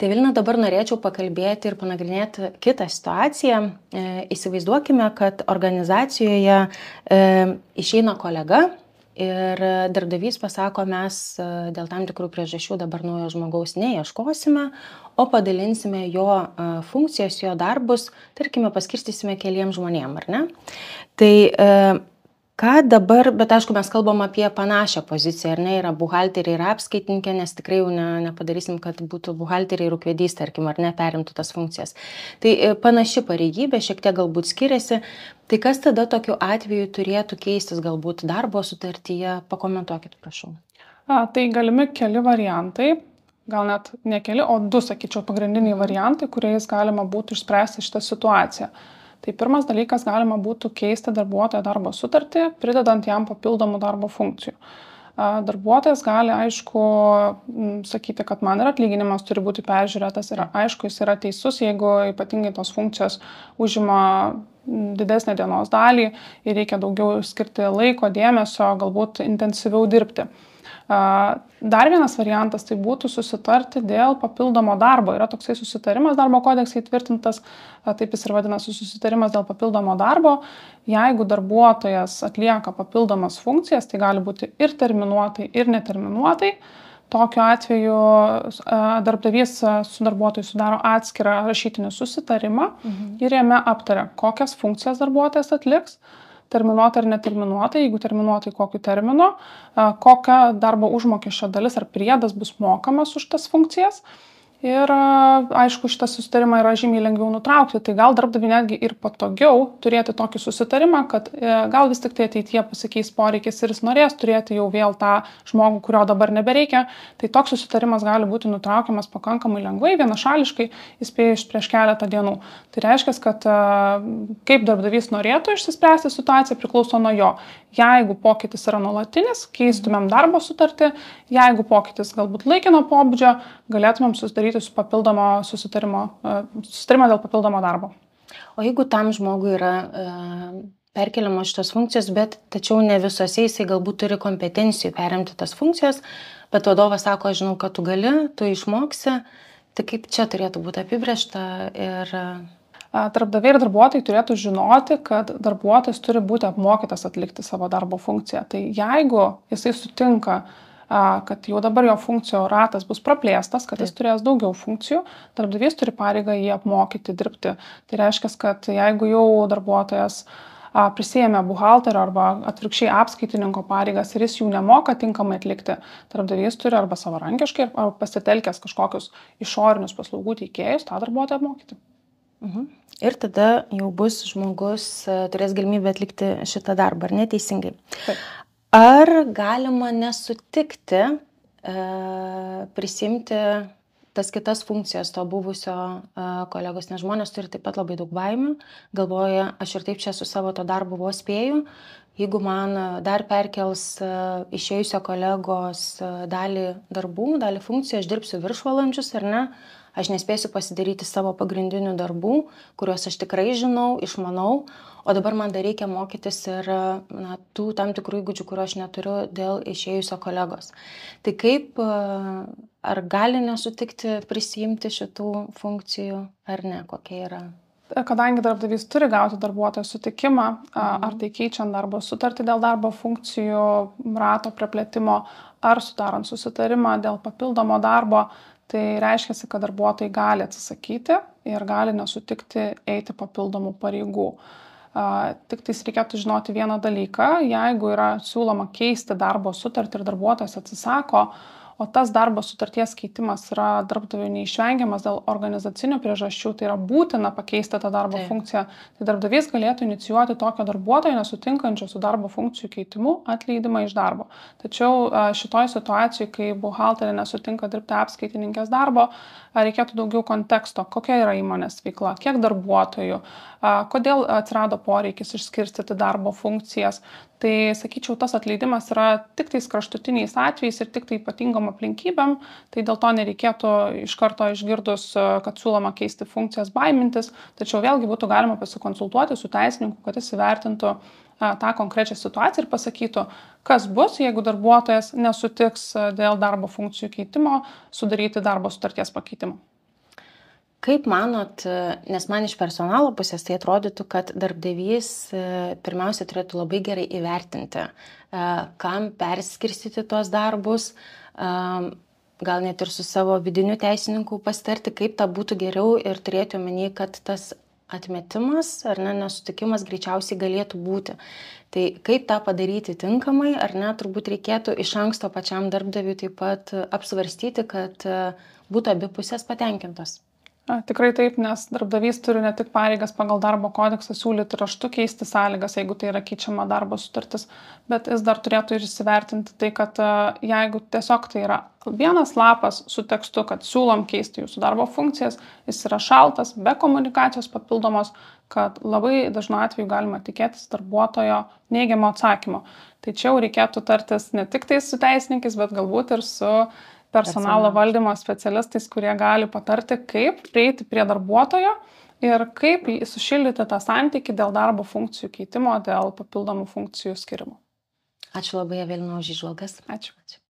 Tai Vilna, dabar norėčiau pakalbėti ir panagrinėti kitą situaciją. Įsivaizduokime, kad organizacijoje išeina kolega ir darbdavys pasako, mes dėl tam tikrų priežasčių dabar naujo žmogaus neieškosime, o padalinsime jo funkcijas, jo darbus, tarkime, paskirstysime keliems žmonėm, ar ne? Tai ką dabar, bet aišku, mes kalbam apie panašią poziciją, ar ne, yra buhalteriai ir apskaitininkė, nes tikrai jau nepadarysim, kad būtų buhalteriai ir ūkvedys, tarkim, ar ne, perimtų tas funkcijas. Tai panaši pareigybė, šiek tiek galbūt skiriasi. Tai kas tada tokiu atveju turėtų keistis galbūt darbo sutartyje? Pakomentuokit, prašau. Tai galimi keli variantai, gal net ne keli, o du, sakyčiau, pagrindiniai variantai, kuriais galima būtų išspręsti šitą situaciją. Tai pirmas dalykas, galima būtų keisti darbuotojo darbo sutartį, pridedant jam papildomų darbo funkcijų. Darbuotojas gali, aišku, sakyti, kad man ir atlyginimas turi būti peržiūrėtas ir aišku, jis yra teisus, jeigu ypatingai tos funkcijos užima didesnę dienos dalį ir reikia daugiau skirti laiko, dėmesio, galbūt intensyviau dirbti. Dar vienas variantas tai būtų susitarti dėl papildomo darbo. Yra toksai susitarimas darbo kodeksai įtvirtintas, taip jis ir vadinasi susitarimas dėl papildomo darbo. Jeigu darbuotojas atlieka papildomas funkcijas, tai gali būti ir terminuotai, ir neterminuotai. Tokiu atveju darbdavys su darbuotoju sudaro atskirą rašytinį susitarimą ir jame aptaria, kokias funkcijas darbuotojas atliks, terminuotai ar neterminuotai, jeigu terminuotai kokiu terminu, kokia darbo užmokesčio dalis ar priedas bus mokamas už tas funkcijas. Ir aišku, šitą susitarimą yra žymiai lengviau nutraukti, tai gal darbdaviui netgi ir patogiau turėti tokį susitarimą, kad gal vis tik tai ateityje pasikeis poreikis ir jis norės turėti jau vėl tą žmogų, kurio dabar nebereikia. Tai toks susitarimas gali būti nutraukiamas pakankamai lengvai, vienašališkai, įspėjus prieš keletą dienų. Tai reiškia, kad kaip darbdavys norėtų išsispręsti situaciją priklauso nuo jo. Jeigu pokytis yra nuolatinis, keistumėm darbo sutartį, jeigu pokytis galbūt laikino pobūdžio, galėtumėm susidaryti su papildomo susitarimą dėl papildomo darbo. O jeigu tam žmogui yra perkeliamos šitos funkcijos, bet tačiau ne visose jisai galbūt turi kompetencijų perimti tas funkcijas, bet vadovas sako, žinau, kad tu gali, tu išmoksi, tai kaip čia turėtų būti apibrėžta ir... Darbdaviai ir darbuotojai turėtų žinoti, kad darbuotojas turi būti apmokytas atlikti savo darbo funkciją. Tai jeigu jisai sutinka, kad jau dabar jo funkcijų ratas bus praplėstas, kad jis turės daugiau funkcijų, darbdavys turi pareigą jį apmokyti, dirbti. Tai reiškia, kad jeigu jau darbuotojas prisėmė buhalterio arba atvirkščiai apskaitininko pareigas ir jis jų nemoka tinkamai atlikti, darbdavys turi arba savarankiškai, arba pasitelkęs kažkokius išorinius paslaugų teikėjus tą darbuotoją apmokyti. Ir tada jau bus žmogus, turės galimybę atlikti šitą darbą, ar neteisingai? Taip. Ar galima nesutikti prisimti tas kitas funkcijas to buvusio kolegos, nes žmonės turi taip pat labai daug baimių, galvoja, aš ir taip čia su savo to darbu vos spėju, jeigu man dar perkels išėjusio kolegos dalį darbų, dalį funkcijų, aš dirbsiu viršvalandžius, ar ne? Aš nespėsiu pasidaryti savo pagrindinių darbų, kuriuos aš tikrai žinau, išmanau, o dabar man dar reikia mokytis ir tų tam tikrų įgūdžių, kuriuos aš neturiu dėl išėjusio kolegos. Tai kaip, ar gali nesutikti prisijimti šitų funkcijų, ar ne, kokie yra? Kadangi darbdavys turi gauti darbuotojo sutikimą, ar tai keičiant darbo sutartį dėl darbo funkcijų rato praplėtimo, ar sudarant susitarimą dėl papildomo darbo, tai reiškia, kad darbuotojai gali atsisakyti ir gali nesutikti eiti papildomų pareigų. Tik tais reikėtų žinoti vieną dalyką, jeigu yra siūloma keisti darbo sutartį ir darbuotojas atsisako, o tas darbo sutarties keitimas yra darbdaviui neišvengiamas dėl organizacinių priežasčių, tai yra būtina pakeisti tą darbo funkciją, tai darbdavys galėtų inicijuoti tokio darbuotojo nesutinkančio su darbo funkcijų keitimu atleidimą iš darbo. Tačiau šitoj situacijai, kai buhalterė nesutinka dirbti apskaitininkės darbo, reikėtų daugiau konteksto, kokia yra įmonės veikla, kiek darbuotojų, kodėl atsirado poreikis išskirstyti darbo funkcijas. Tai, sakyčiau, tas atleidimas yra tik tais kraštutiniais atvejais ir tik tai ypatingom aplinkybėm, tai dėl to nereikėtų iš karto išgirdus, kad siūloma keisti funkcijas baimintis, tačiau vėlgi būtų galima pasikonsultuoti su teisininku, kad jis įvertintų tą konkrečią situaciją ir pasakytų, kas bus, jeigu darbuotojas nesutiks dėl darbo funkcijų keitimo sudaryti darbo sutarties pakeitimą. Kaip manot, nes man iš personalo pusės tai atrodytų, kad darbdavys pirmiausia turėtų labai gerai įvertinti, kam perskirstyti tuos darbus, gal net ir su savo vidiniu teisininku pasitarti, kaip tą būtų geriau ir turėti omeny, kad tas atmetimas ar ne, nesutikimas greičiausiai galėtų būti. Tai kaip tą padaryti tinkamai, ar ne, turbūt reikėtų iš anksto pačiam darbdaviui taip pat apsvarstyti, kad būtų abi pusės patenkintos. Tikrai taip, nes darbdavys turi ne tik pareigas pagal darbo kodeksą siūlyti raštu keisti sąlygas, jeigu tai yra keičiama darbo sutartis, bet jis dar turėtų ir įsivertinti tai, kad jeigu tiesiog tai yra vienas lapas su tekstu, kad siūlom keisti jūsų darbo funkcijas, jis yra šaltas, be komunikacijos papildomos, kad labai dažnu atveju galima tikėtis darbuotojo neigiamo atsakymo. Tai čia jau reikėtų tartis ne tik tai su teisininkais, bet galbūt ir su personalo valdymo specialistais, kurie gali patarti, kaip prieiti prie darbuotojo ir kaip sušildyti tą santykį dėl darbo funkcijų keitimo, dėl papildomų funkcijų skirimo. Ačiū labai, Evelina, už įžvalgas. Ačiū.